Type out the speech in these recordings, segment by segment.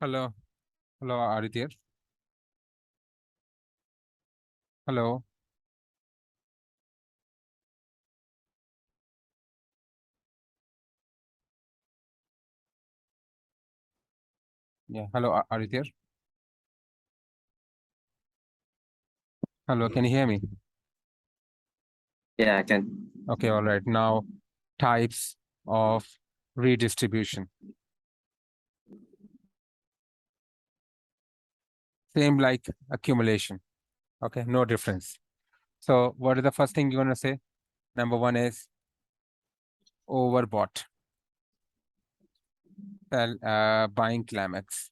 Hello. Hello, Aditya. Hello. Yeah. Hello, Aditya. Hello. Can you hear me? Yeah, I can. Okay. All right. Now, types of redistribution. Same like accumulation. Okay. No difference. So, what is the first thing you're going to say? Number one is overbought. Buying climax.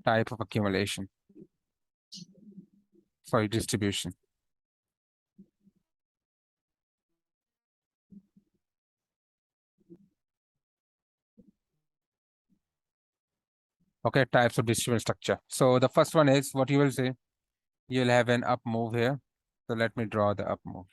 Type of accumulation. Sorry, distribution. Okay. Types of distribution structure. So, the first one is what you will say. You'll have an up move here. So, let me draw the up move.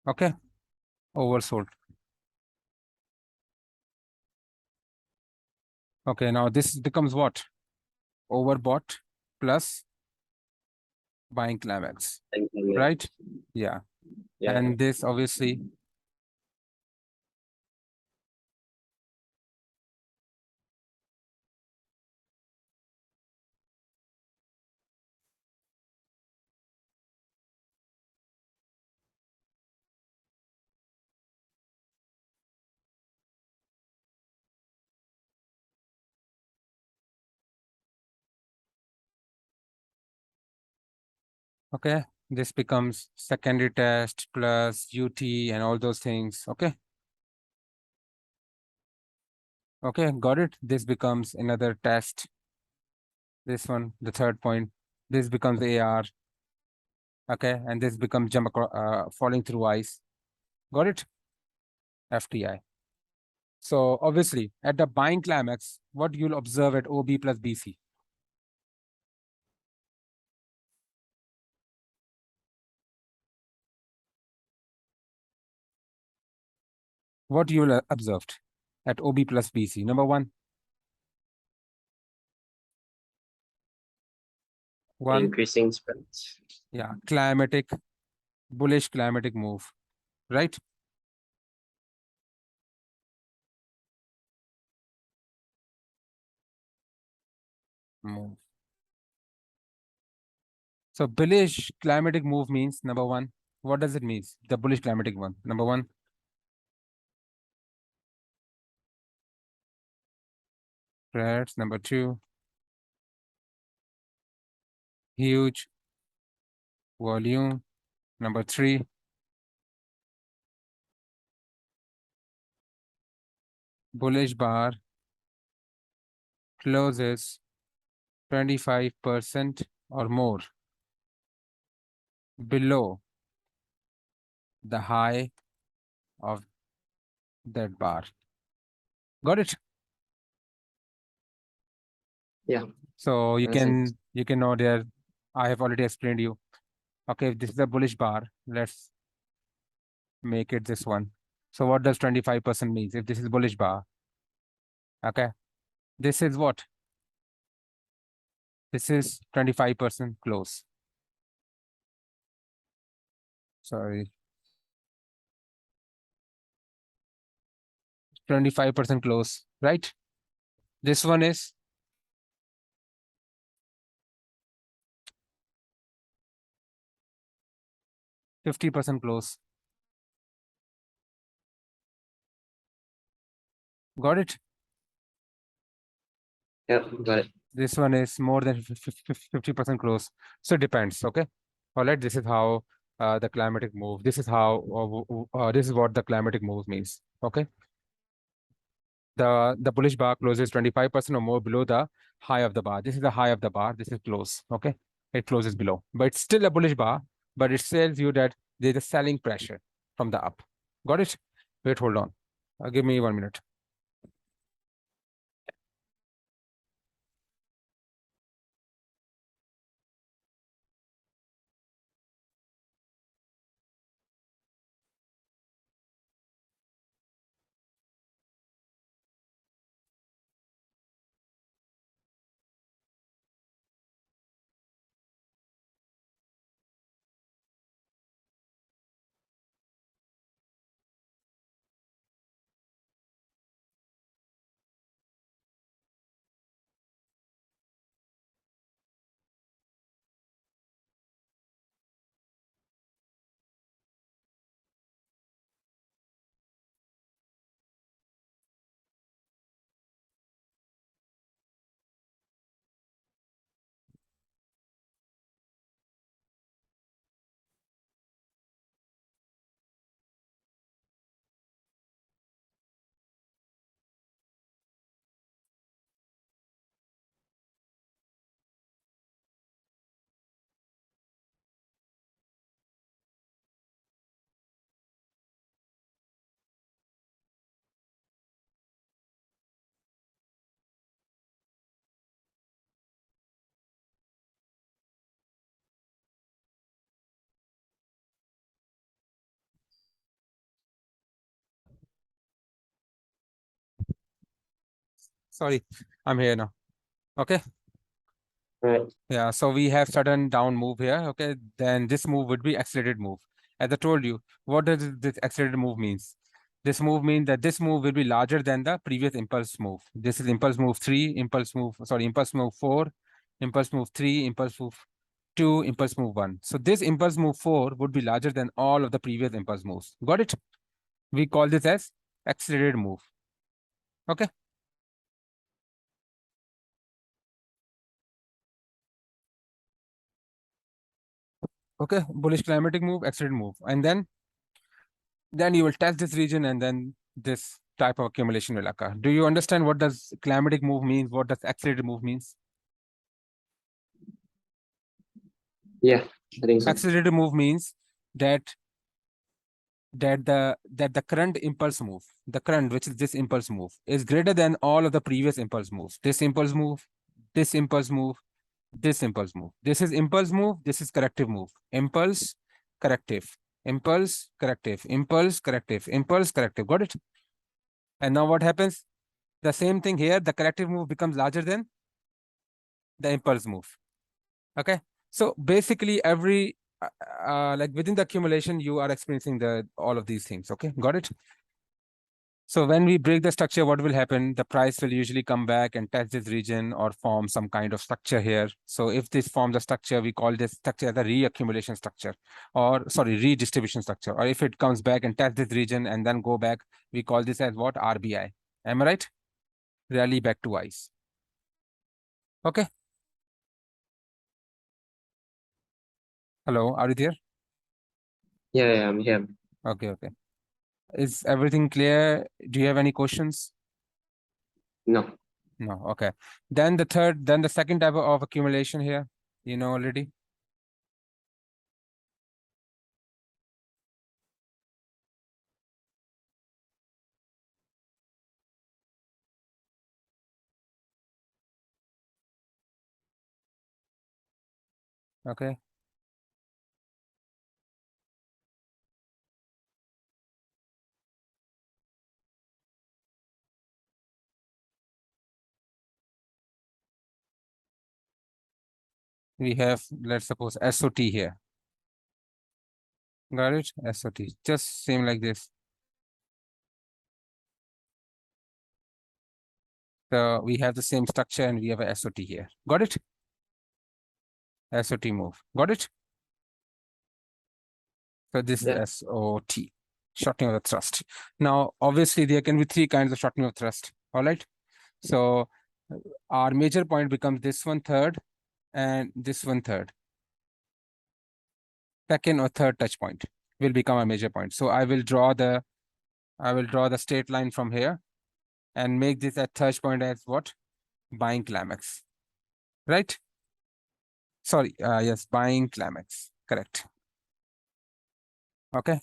Okay. Oversold. Okay, now this becomes what? Overbought plus buying climax, Thank you. right? Yeah. Yeah. And this obviously, okay, this becomes secondary test plus UT and all those things. Okay. Okay, got it. This becomes another test. This one, the third point. This becomes AR. Okay, and this becomes jump across, falling through ice. Got it? FTI. So obviously, at the buying climax, what you'll observe at OB plus BC? What you will observed at OB plus BC? Number one, Increasing spreads. yeah, climatic, bullish climatic move, right? Move. So bullish climatic move means number one. What does it mean? The bullish climatic one. Number one, spreads. Number two, huge volume. Number three, bullish bar closes 25% or more below the high of that bar. Got it? Yeah. So you Makes sense. can know there. I have already explained you. Okay, if this is a bullish bar, let's make it this one. So what does 25% means? If this is bullish bar, okay, this is what? This is 25% close. Sorry, 25% close, right? This one is 50% close. Got it? Yeah, got it. This one is more than 50% close. So it depends, okay? All right, this is how the climatic move. This is how this is what the climatic move means. Okay. The bullish bar closes 25% or more below the high of the bar. This is the high of the bar. This is close. Okay. It closes below, but it's still a bullish bar, but it tells you that there's a selling pressure from the up. Got it? Wait, hold on. Give me 1 minute. Sorry, I'm here now. Okay. Right. Yeah, so we have sudden down move here. Okay, then this move would be accelerated move. As I told you, what does this accelerated move means? This move means that this move will be larger than the previous impulse move. This is impulse move 3, impulse move 4, impulse move 3, impulse move 2, impulse move 1. So this impulse move 4 would be larger than all of the previous impulse moves. Got it? We call this as accelerated move. Okay. Okay, bullish climatic move, accelerated move. And then you will test this region and then this type of accumulation will occur. Do you understand what does climatic move means? What does accelerated move means? Yeah, I think so. Accelerated move means that the current impulse move, the current, which is this impulse move, is greater than all of the previous impulse moves. This impulse move, this impulse move, this impulse move. This is impulse move, this is corrective move. Impulse, corrective, impulse, corrective, impulse, corrective, impulse, corrective. Got it? And now what happens? The same thing here, the corrective move becomes larger than the impulse move. Okay. So basically every like within the accumulation, you are experiencing all of these things. Okay. Got it? So when we break the structure, what will happen? The price will usually come back and test this region or form some kind of structure here. So if this forms a structure, we call this structure as a reaccumulation structure, or sorry, redistribution structure. Or if it comes back and test this region and then go back, we call this as what? RBI. Am I right? Rally back to ice. Okay. Hello, are you there? Yeah, I'm here. Okay, okay. Is everything clear? Do you have any questions? No. No, okay. Then the second type of accumulation here, you know already. Okay. We have, let's suppose, SOT here. Got it? SOT. Just same like this. So we have the same structure and we have a SOT here. Got it? SOT move. Got it? So this Yeah. is SOT, shortening of the thrust. Now, obviously, there can be 3 kinds of shortening of thrust. All right. So our major point becomes this 1/3 and this 1/3. second or third touch point will become a major point. So I will draw the straight line from here and make this at touch point as what? Buying climax, right? Sorry, yes, buying climax, correct. Okay.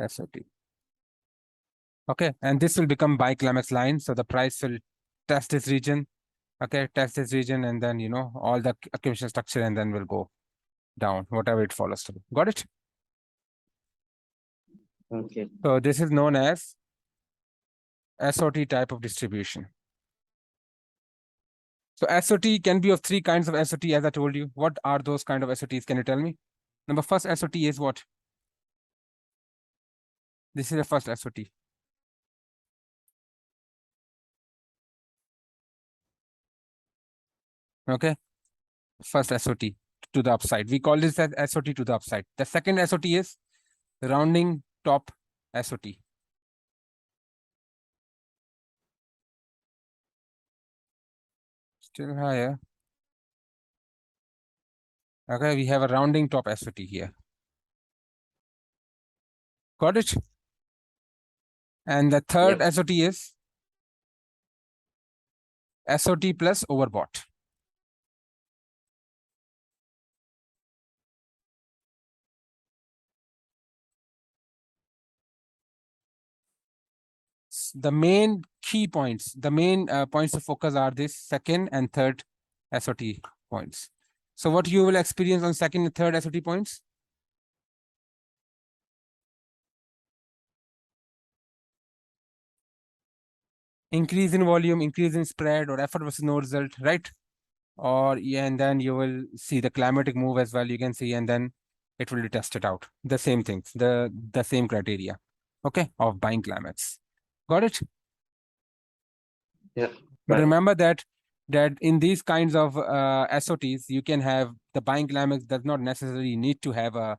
SOT. Okay, and this will become buy climax line. So the price will test this region. Okay, test this region, and then all the accumulation structure, and then will go down, whatever it follows through. Got it? Okay. So this is known as SOT type of distribution. So SOT can be of three kinds of SOT, as I told you. What are those kind of SOTs? Can you tell me? Number first SOT is what? This is the first SOT. Okay, first SOT to the upside. We call this as SOT to the upside. The second SOT is rounding top SOT. Still higher. Okay, we have a rounding top SOT here. Got it? And the third Yep. SOT is SOT plus overbought. The main key points, the main points to focus are this second and third SOT points. So what you will experience on second and third SOT points? Increase in volume, increase in spread, or effort versus no result, right? Or yeah, and then you will see the climatic move as well. You can see, and then it will be tested out. The same things, the same criteria, okay, of buying climax. Got it? Yeah. But Right. remember that in these kinds of SOTs, you can have the buying climax does not necessarily need to have a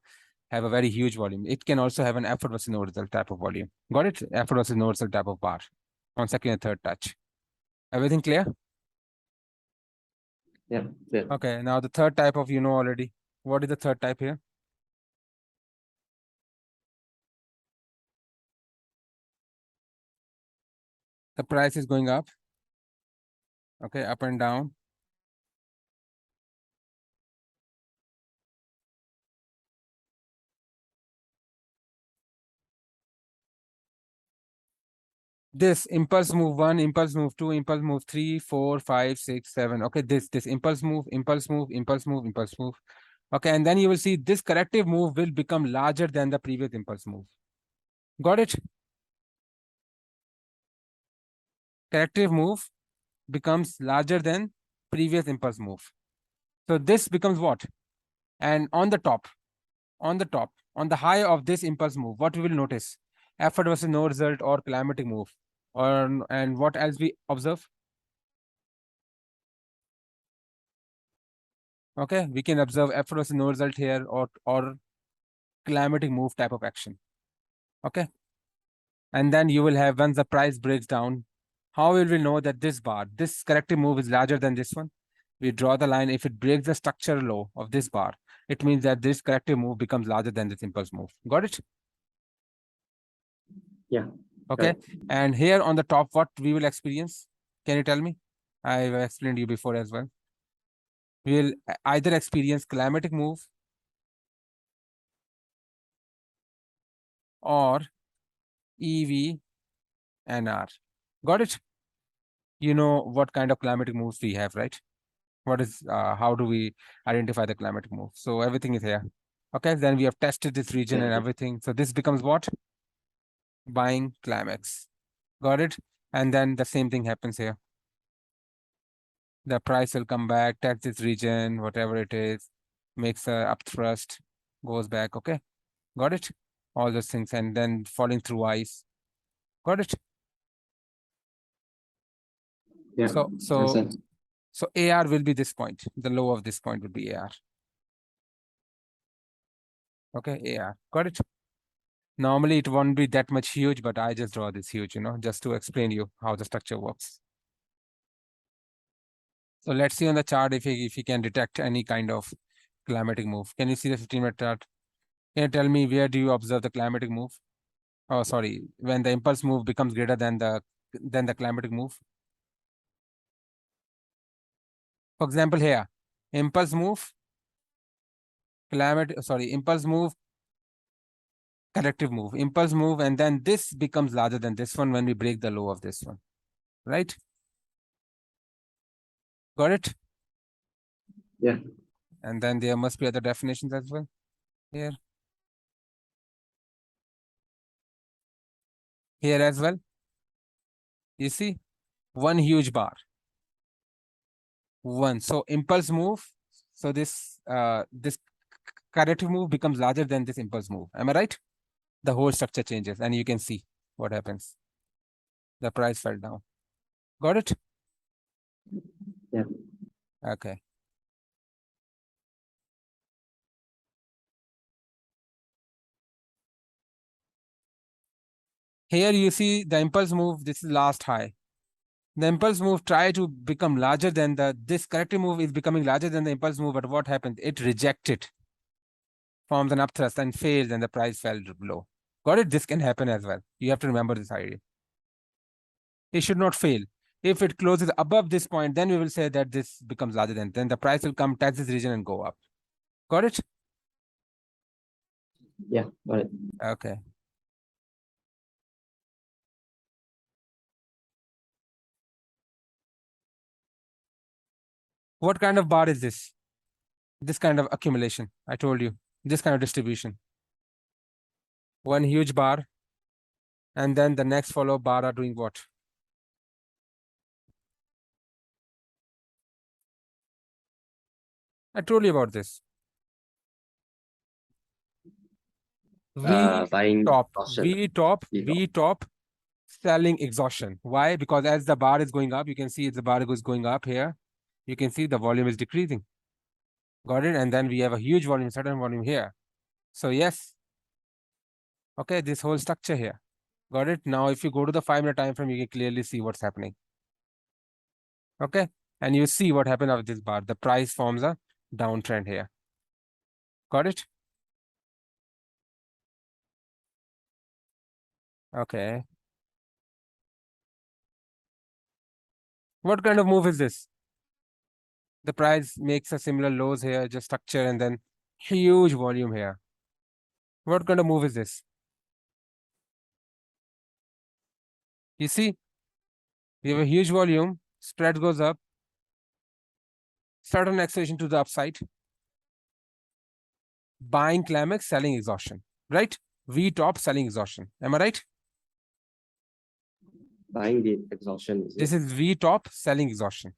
very huge volume. It can also have an effort versus no result type of volume. Got it? Effort versus no result type of bar on second and third touch. Everything clear? Yeah. Yeah. Okay. Now the third type of already. What is the third type here? The price is going up. Okay, up and down. This impulse move 1, impulse move 2, impulse move 3, 4, 5, 6, 7. Okay, this impulse move, impulse move, impulse move, impulse move. Okay, and then you will see this corrective move will become larger than the previous impulse move. Got it? Corrective move becomes larger than previous impulse move. So this becomes what? And on the top, on the high of this impulse move, what we will notice? Effort versus no result or climatic move. And what else we observe? Okay, we can observe effort versus no result here or climatic move type of action. Okay. And then you will have, once the price breaks down, how will we know that this bar, this corrective move is larger than this one? We draw the line. If it breaks the structure low of this bar, it means that this corrective move becomes larger than this impulse move. Got it? Yeah. Okay. Right. And here on the top, what we will experience? Can you tell me? I've explained you before as well. We will either experience climatic move or EV and R. Got it? You know what kind of climatic moves we have, right? What is how do we identify the climatic move? So everything is here. Okay, then we have tested this region and Yeah. everything. So this becomes what? Buying climax. Got it? And then the same thing happens here. The price will come back, test this region, whatever it is, makes a up thrust, goes back. Okay, got it? All those things, and then falling through ice. Got it? Yeah. So AR will be this point. The low of this point would be AR. Okay, AR. Got it? Normally it won't be that much huge, but I just draw this huge, just to explain you how the structure works. So let's see on the chart if he can detect any kind of climatic move. Can you see the 15-minute chart? Can you tell me where do you observe the climatic move? Oh, sorry, when the impulse move becomes greater than the climatic move. For example, here, impulse move, impulse move, corrective move, impulse move, and then this becomes larger than this one when we break the low of this one, right? Got it? Yeah. And then there must be other definitions as well here. Here as well. You see, one huge bar. One. So impulse move. So this corrective move becomes larger than this impulse move. Am I right? The whole structure changes, and you can see what happens. The price fell down. Got it? Yeah. Okay. Here you see the impulse move. This is last high. The impulse move try to become larger than this corrective move is becoming larger than the impulse move, but what happened? It rejected, forms an upthrust and fails, and the price fell below. Got it? This can happen as well. You have to remember this idea. It should not fail. If it closes above this point, then we will say that this becomes larger than, then the price will come touch this region and go up. Got it? Yeah, got it. Okay. What kind of bar is this? This kind of accumulation. I told you. This kind of distribution. One huge bar, and then the next follow bar are doing what? I told you about this. Buying option. V top, V V top, selling exhaustion. Why? Because as the bar is going up, you can see the bar is going up here. You can see the volume is decreasing. Got it? And then we have a huge volume, certain volume here. So yes. Okay, this whole structure here. Got it? Now, if you go to the 5-minute time frame, you can clearly see what's happening. Okay. And you see what happened of this bar. The price forms a downtrend here. Got it? Okay. What kind of move is this? The price makes a similar lows here, just structure, and then huge volume here. What kind of move is this? You see, we have a huge volume, spread goes up, sudden acceleration to the upside, buying climax, selling exhaustion, right? V top, selling exhaustion. Am I right? Buying the exhaustion. This is V top, selling exhaustion.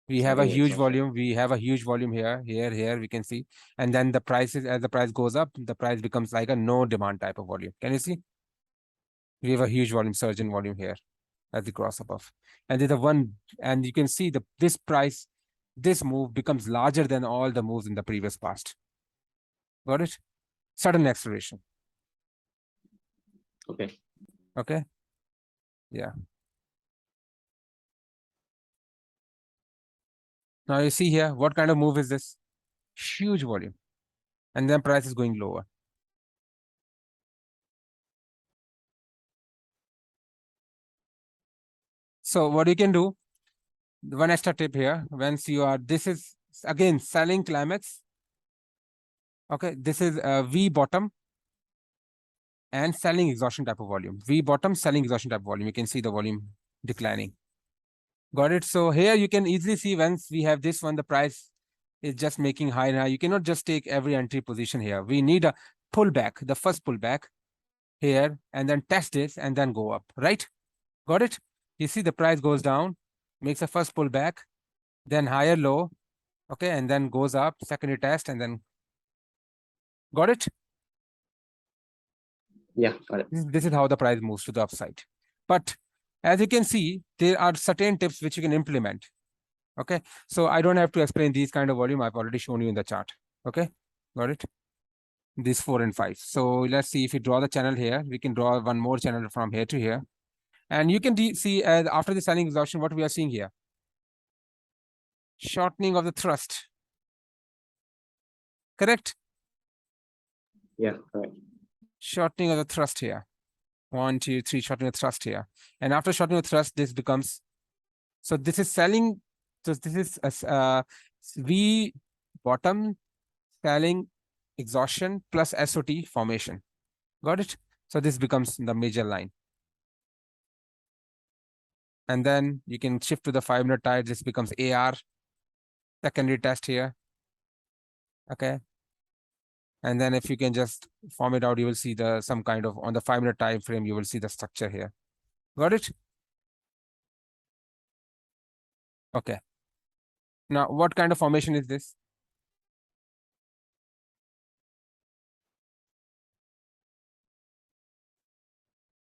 We have a huge volume. We have a huge volume here, here, we can see. And then the prices, as the price goes up, the price becomes like a no demand type of volume. Can you see? We have a huge volume, surge in volume here as the cross above. And there's a one, and you can see this price, this move becomes larger than all the moves in the previous past. Got it? Sudden acceleration. Okay. Okay. Yeah. Now you see here, what kind of move is this? Huge volume. And then price is going lower. So what you can do, one extra tip here, once you are, this is again selling climax. Okay, this is V bottom and selling exhaustion type of volume. V bottom, selling exhaustion type of volume. You can see the volume declining. Got it? So here you can easily see once we have this one, the price is just making higher and higher. You cannot just take every entry position here. We need a pullback, the first pullback here, and then test this and then go up, right? Got it? You see the price goes down, makes a first pullback, then higher low, okay, and then goes up, secondary test, and then got it? Yeah, got it. This is how the price moves to the upside. But as you can see, there are certain tips which you can implement. Okay, so I don't have to explain these kind of volume. I've already shown you in the chart. Okay, got it? These 4 and 5. So let's see if we draw the channel here. We can draw one more channel from here to here. And you can see after the selling exhaustion, what we are seeing here. shortening of the thrust. Correct? Yeah, correct. Shortening of the thrust here. 1, 2, 3, shortening the thrust here. And after shortening the thrust, this becomes, so this is selling, so this is V bottom selling exhaustion plus SOT formation. Got it? So this becomes the major line. And then you can shift to the 5-minute tide. This becomes AR, secondary test here. Okay. And then if you can just form it out, you will see the some kind of, on the 5-minute time frame, you will see the structure here. Got it? Okay. Now, what kind of formation is this?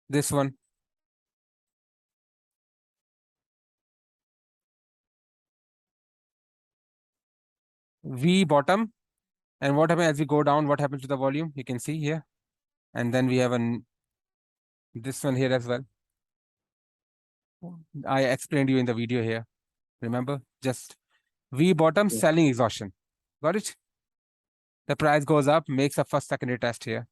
This one. V bottom. And what happens as we go down? What happens to the volume? You can see here. And then we have this one here as well. I explained you in the video here. Remember? Just V bottom Yeah. selling exhaustion. Got it? The price goes up, makes a first secondary test here.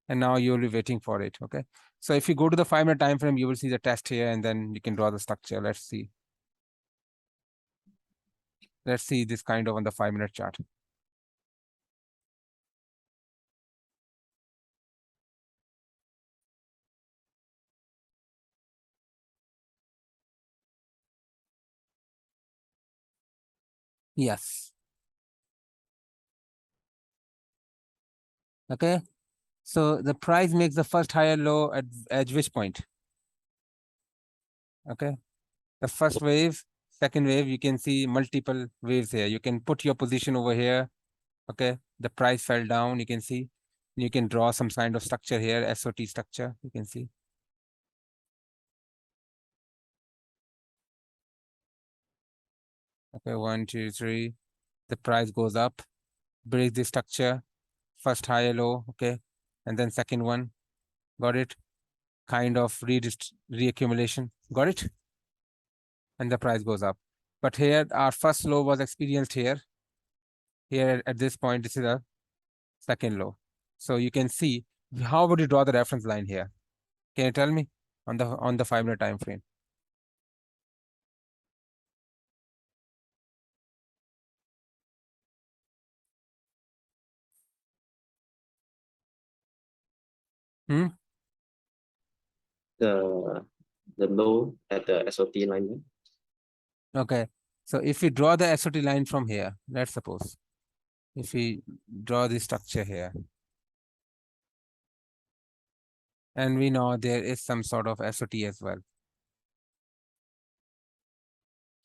And now you will be waiting for it. Okay. So if you go to the 5-minute time frame, you will see the test here, and then you can draw the structure. Let's see. Let's see this kind of on the 5-minute chart. Yes. Okay. So the price makes the first higher low at which point? Okay. The first wave, second wave, you can see multiple waves here. You can put your position over here. Okay. The price fell down. You can see. You can draw some kind of structure here, SOT structure. You can see. Okay. 1, 2, 3. The price goes up, breaks the structure. First higher low. Okay. And then second one. Got it? Kind of reaccumulation. Got it? And the price goes up. But here our first low was experienced here. Here at this point, this is a second low. So you can see, how would you draw the reference line here? Can you tell me on the 5-minute time frame? Hmm? The low at the SOT line. Okay. So if we draw the SOT line from here, let's suppose, if we draw the structure here, and we know there is some sort of SOT as well.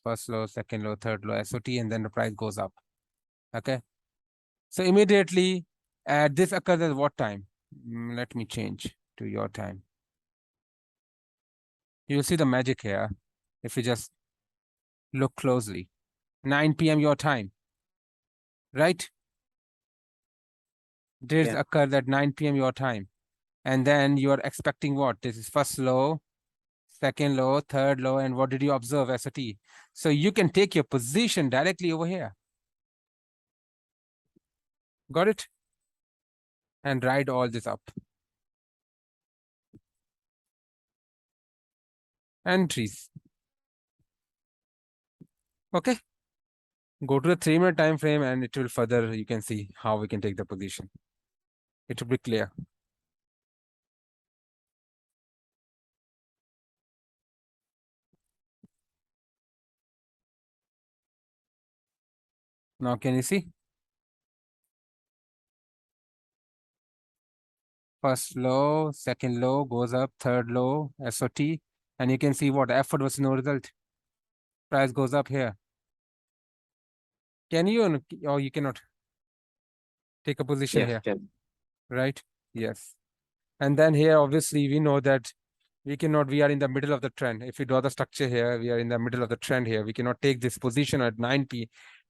First low, second low, third low, SOT, and then the price goes up. Okay. So immediately this occurs at what time? Let me change to your time. You'll see the magic here if you just look closely. 9 p.m. your time, right? This Yeah. occurs at 9 p.m. your time. And then you are expecting what? This is first low, second low, third low, and what did you observe, SOT? So you can take your position directly over here. Got it? And write all this up. Entries. Okay. Go to the 3-minute time frame and it will further, you can see how we can take the position. It will be clear. Now, can you see? First low, second low, goes up, third low, SOT, and you can see what effort was no result. Price goes up here. Can you, or you cannot take a position Yeah, here, can. right? Yes. And then here, obviously, we know that we are in the middle of the trend. If we draw the structure here, we are in the middle of the trend here. We cannot take this position at 9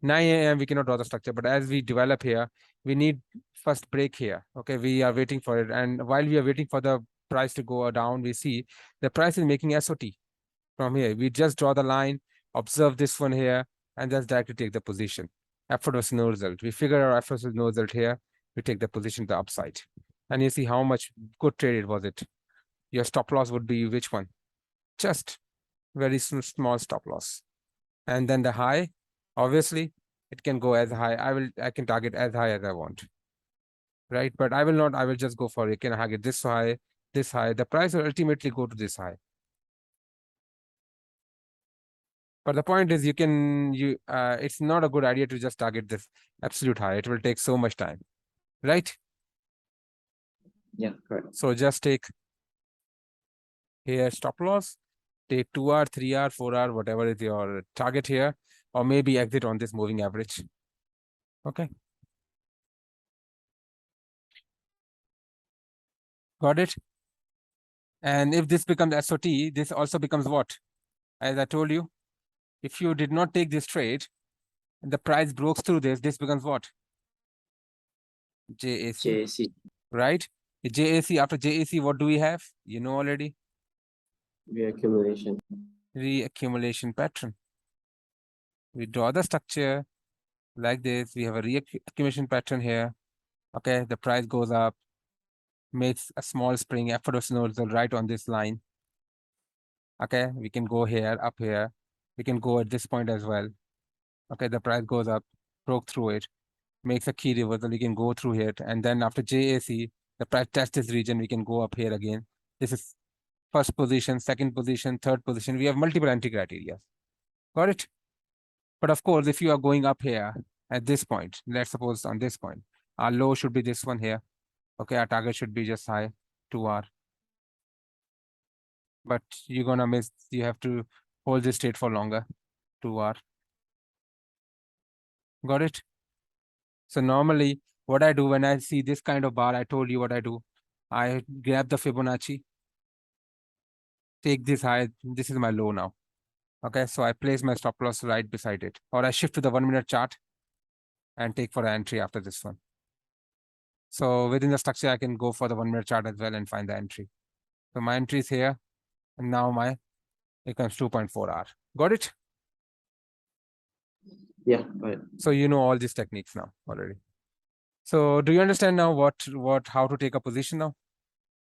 a.m. We cannot draw the structure. But as we develop here, we need first break here. Okay, we are waiting for it. And while we are waiting for the price to go down, we see the price is making SOT from here. We just draw the line, observe this one here, and just directly take the position. Effort versus no result. We figure our effort versus no result here. We take the position to the upside. And you see how much good trade it was it. Your stop loss would be which one? Just very small stop loss. And then the high, obviously, it can go as high. I can target as high as I want. Right? But I will not, I will just go for it. Can I target this high, this high? The price will ultimately go to this high. But the point is it's not a good idea to just target this absolute high. It will take so much time, right? Yeah, correct. So just take here stop loss, take 2R, 3R, 4R, whatever is your target here, or maybe exit on this moving average. Okay. Got it? And if this becomes SOT, this also becomes what? As I told you, if you did not take this trade, the price breaks through this becomes what? JAC, JAC. right? The JAC, after JAC, what do we have? You know already. Reaccumulation. Reaccumulation pattern. We draw the structure like this. We have a reaccumulation pattern here. Okay, the price goes up, makes a small spring, effort of snow result right on this line. Okay, we can go here, up here. We can go at this point as well. Okay, the price goes up, broke through it, makes a key reversal. We can go through it. And then after JAC, the price tests this region. We can go up here again. This is first position, second position, third position. We have multiple entry criteria. Got it? But of course, if you are going up here at this point, let's suppose on this point, our low should be this one here. Okay, our target should be just high, 2R. But you're gonna miss, you have to hold this trade for longer, 2R. Got it? So normally what I do when I see this kind of bar, I told you what I do. I grab the Fibonacci, take this high, this is my low now. Okay, so I place my stop loss right beside it, or I shift to the 1 minute chart and take for an entry after this one. So within the structure, I can go for the 1 minute chart as well and find the entry. So my entry is here, and now it comes 2.4R. Got it? Yeah, right. So you know all these techniques now already. So do you understand now how to take a position now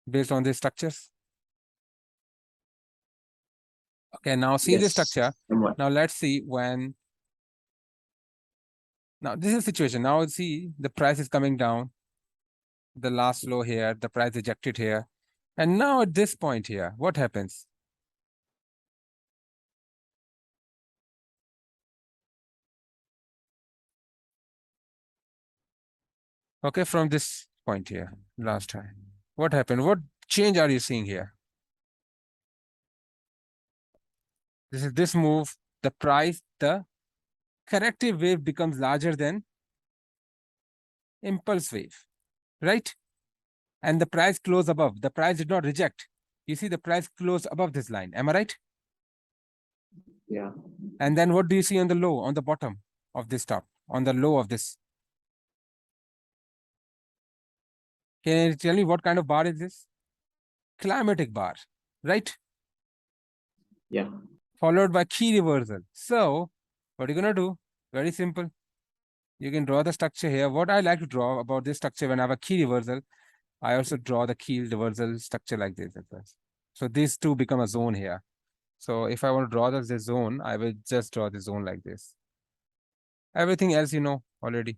based on these structures? Okay, now see this Yes, structure. somewhat. Now let's see when. Now this is the situation. Now see the price is coming down. The last low here, the price ejected here. And now at this point here, what happens? Okay, from this point here, last time. What happened? What change are you seeing here? This is this move, the price, the corrective wave becomes larger than impulse wave, right? And the price closed above. The price did not reject. You see the price closed above this line. Am I right? Yeah. And then what do you see on the low, on the bottom of this top, on the low of this? Can you tell me what kind of bar is this? Climatic bar, right? Yeah. Followed by key reversal. So what are you going to do? Very simple. You can draw the structure here. What I like to draw about this structure when I have a key reversal, I also draw the key reversal structure like this. So these two become a zone here. So if I want to draw this zone, I will just draw the zone like this. Everything else you know already.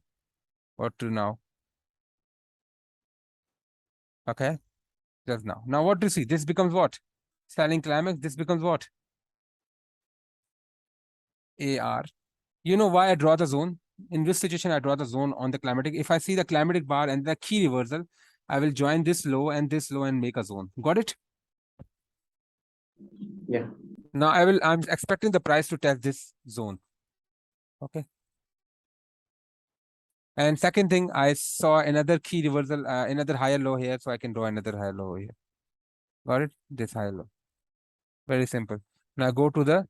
What to now? Okay, just now. Now what do you see? This becomes what? Selling climax. This becomes what? AR. You know why I draw the zone? In this situation, I draw the zone on the climatic. If I see the climatic bar and the key reversal, I will join this low and make a zone. Got it? Yeah. Now I'm expecting the price to test this zone. Okay. And second thing, I saw another key reversal, another higher low here, so I can draw another higher low here. Got it? This higher low. Very simple. Now go to the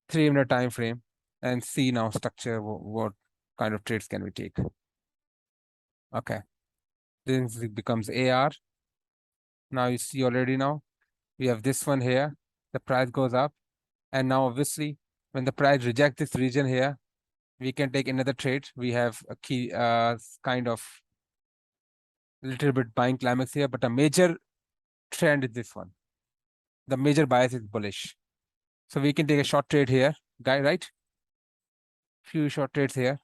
3-minute time frame and see now structure, what kind of trades can we take. Okay. This becomes AR. Now you see already now, we have this one here, the price goes up. And now obviously when the price rejects this region here, We can take another trade. We have a key, kind of little bit buying climax here, but a major trend is this one. The major bias is bullish. So we can take a short trade here, guy, right? Few short trades here.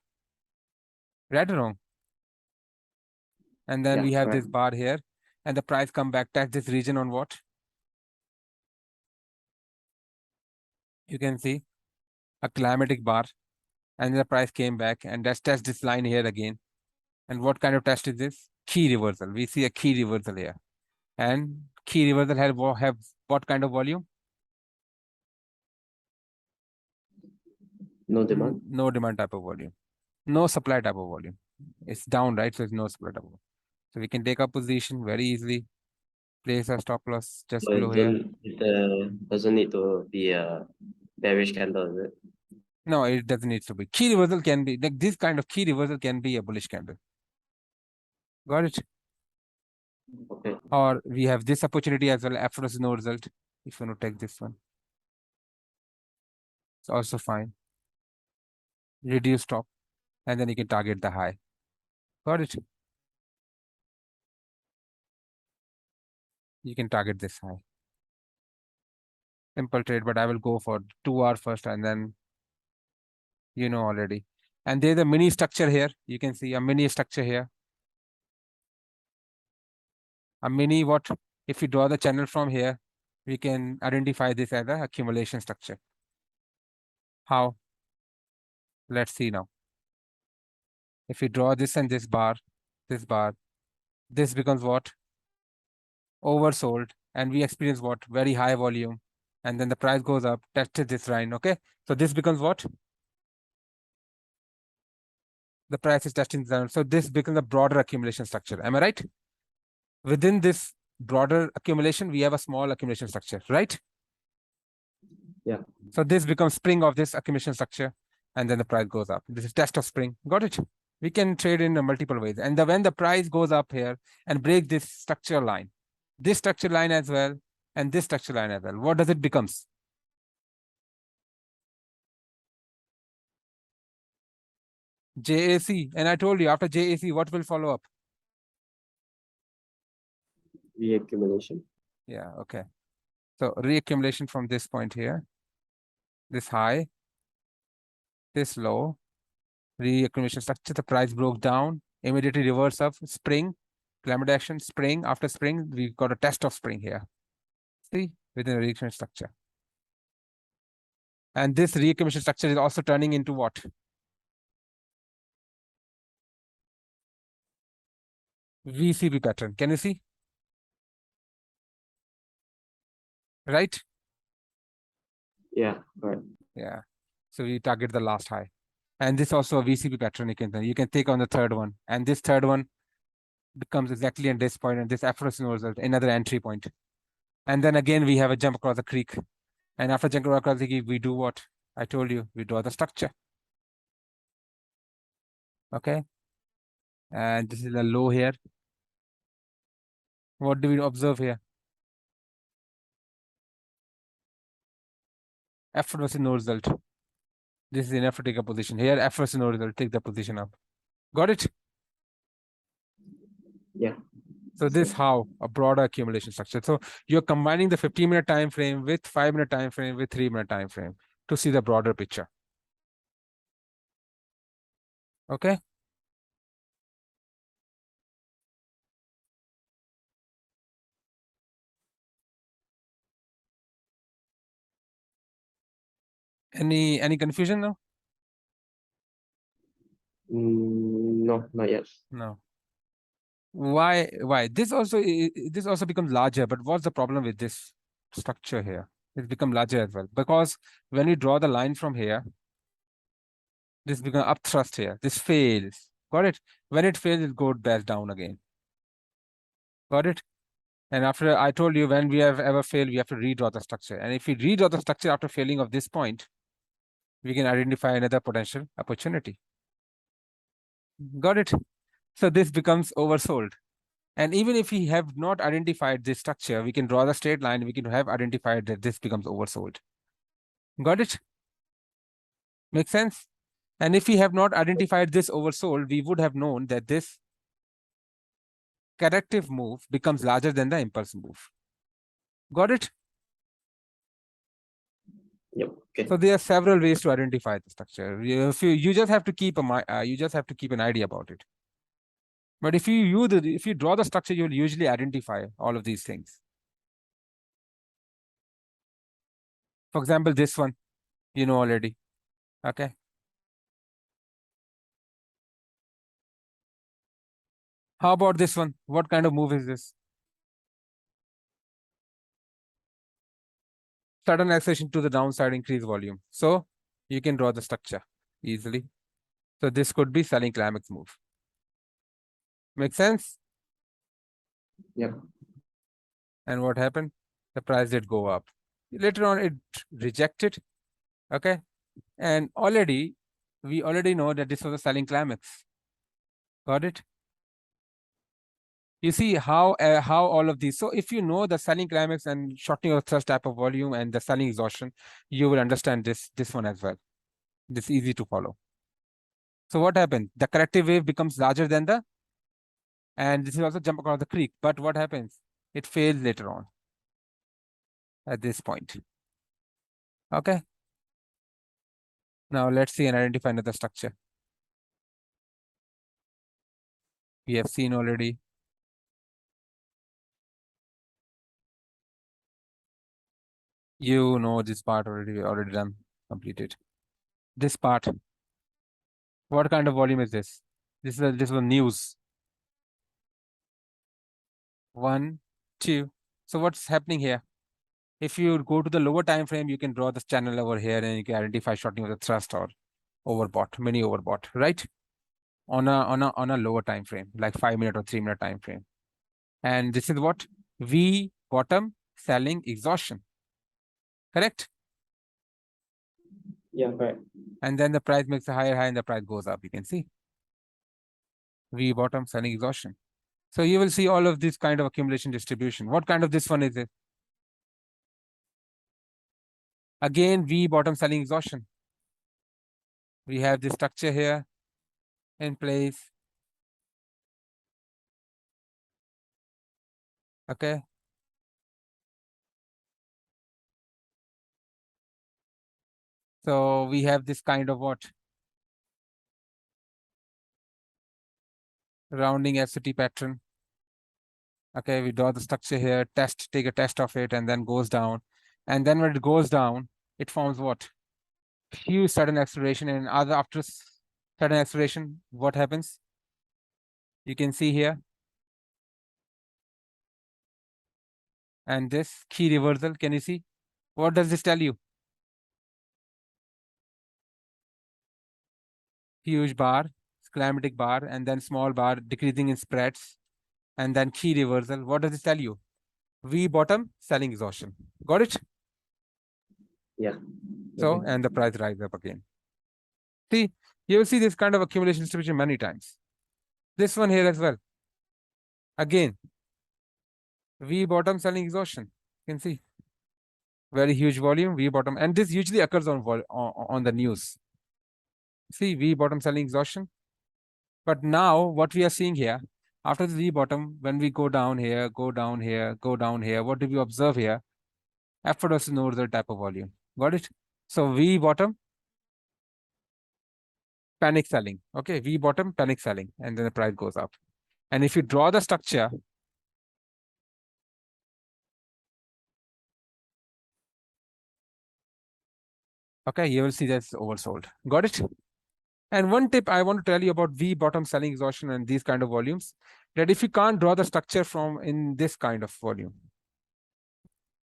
Right or wrong? And then Yeah, we have right. this bar here, and the price come back, test this region on what? You can see a climatic bar, and the price came back, and let's test this line here again. And what kind of test is this? Key reversal. We see a key reversal here. And key reversal have what kind of volume? No demand. No demand type of volume. No supply type of volume. It's down, right? So it's no supply type of volume. So we can take a position very easily, place a stop loss just So below here. it doesn't need to be a bearish candle, is it? No, it doesn't need to be. Key reversal can be, like this kind of key reversal can be a bullish candle. Got it? Okay. Or we have this opportunity as well, after no result. If you want to take this one, it's also fine. Reduce stop, and then you can target the high. Got it? You can target this high. Simple trade, but I will go for 2 hour first, and then you know already. And there's a mini structure here. You can see a mini structure here. A mini what? If you draw the channel from here, we can identify this as an accumulation structure. How? Let's see now. If we draw this and this bar, this becomes what? Oversold, and we experience what? Very high volume, and then the price goes up, tested this line, okay? So this becomes what? The price is testing down. So this becomes a broader accumulation structure. Am I right? Within this broader accumulation, we have a small accumulation structure, right? Yeah. So this becomes spring of this accumulation structure, and then the price goes up. This is test of spring. Got it? We can trade in multiple ways. And when the price goes up here and break this structure line, this structure line as well, and this structure line as well, what does it becomes? JAC. And I told you after JAC, what will follow up? Reaccumulation. Yeah, okay. So reaccumulation from this point here, this high, this low, reaccumulation structure, the price broke down, immediately reverse of spring, climate action, spring, after spring, we got a test of spring here. See, within a reaccumulation structure. And this reaccumulation structure is also turning into what? VCP pattern. Can you see? Right? Yeah, right. Yeah. So we target the last high. And this also a VCP pattern you can take on the third one. And this third one becomes exactly at this point, and this Afro-Sino result, another entry point. And then again, we have a jump across the creek. And after jumping across the creek, we do what? I told you, we draw the structure. Okay. And this is a low here. What do we observe here? F versus no result. This is enough to take a position. Here, F versus no result, take the position up. Got it? Yeah. So this how a broader accumulation structure. So you're combining the 15-minute time frame with 5-minute time frame with 3-minute time frame to see the broader picture. Okay. Any confusion now? No, not yet. No. Why? This also becomes larger, but what's the problem with this structure here? It's become larger as well. Because when we draw the line from here, this becomes up thrust here. This fails. Got it? When it fails, it goes back down again. Got it? And after I told you, when we have ever failed, we have to redraw the structure. And if we redraw the structure after failing of this point, we can identify another potential opportunity. Got it? So this becomes oversold. And even if we have not identified this structure, we can draw the straight line. We can have identified that this becomes oversold. Got it? Make sense? And if we have not identified this oversold, we would have known that this corrective move becomes larger than the impulse move. Got it? Yep. Okay. So there are several ways to identify the structure. You just have to keep an idea about it. But if you draw the structure, you'll usually identify all of these things. For example, this one, you know already. Okay. How about this one? What kind of move is this? Sudden acceleration to the downside, increase volume. So you can draw the structure easily. So this could be selling climax move. Make sense? Yep. And what happened? The price did go up. Later on, it rejected. Okay. And we already know that this was a selling climax. Got it? You see how all of these. So if you know the selling climax and shortening of thrust type of volume and the selling exhaustion, you will understand this one as well. This is easy to follow. So what happened? The corrective wave becomes larger than and this is also jump across the creek. But what happens? It fails later on at this point. Okay. Now let's see and identify another structure. We have seen already. You know this part already done, completed. This part. What kind of volume is this? This was news. 1, 2. So what's happening here? If you go to the lower time frame, you can draw this channel over here and you can identify shortening of the thrust or overbought, mini overbought, right? On a lower time frame, like 5-minute or 3-minute time frame. And this is what? V bottom selling exhaustion. Correct? Yeah, correct. And then the price makes a higher high and the price goes up. You can see V bottom selling exhaustion. So you will see all of this kind of accumulation distribution. What kind of this one is it? Again, V bottom selling exhaustion. We have this structure here in place. Okay. So we have this kind of what? Rounding FCT pattern. Okay, we draw the structure here, take a test of it, and then goes down. And then when it goes down, it forms what? Huge sudden acceleration, and after sudden acceleration, what happens? You can see here. And this key reversal, can you see? What does this tell you? Huge bar, climatic bar, and then small bar decreasing in spreads, and then key reversal. What does this tell you? V bottom selling exhaustion. Got it? Yeah. So, Okay. and the price rise up again. See, you will see this kind of accumulation distribution many times. This one here as well. Again, V bottom selling exhaustion. You can see very huge volume, V bottom, and this usually occurs on the news. See, V bottom selling exhaustion. But now what we are seeing here, after the V bottom, when we go down here, go down here, go down here, what do we observe here? Effortless no result type of volume. Got it? So V bottom, panic selling. Okay, V bottom, panic selling, and then the price goes up. And if you draw the structure, okay, you will see that's oversold. Got it? And one tip I want to tell you about V bottom selling exhaustion and these kind of volumes, that if you can't draw the structure from in this kind of volume,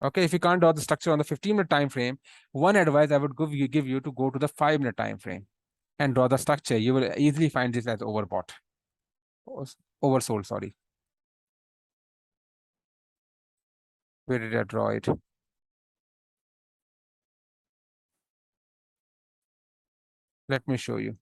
okay, if you can't draw the structure on the 15-minute time frame, one advice I would give you to go to the 5-minute time frame and draw the structure. You will easily find this as overbought, oversold, sorry. Where did I draw it? Let me show you.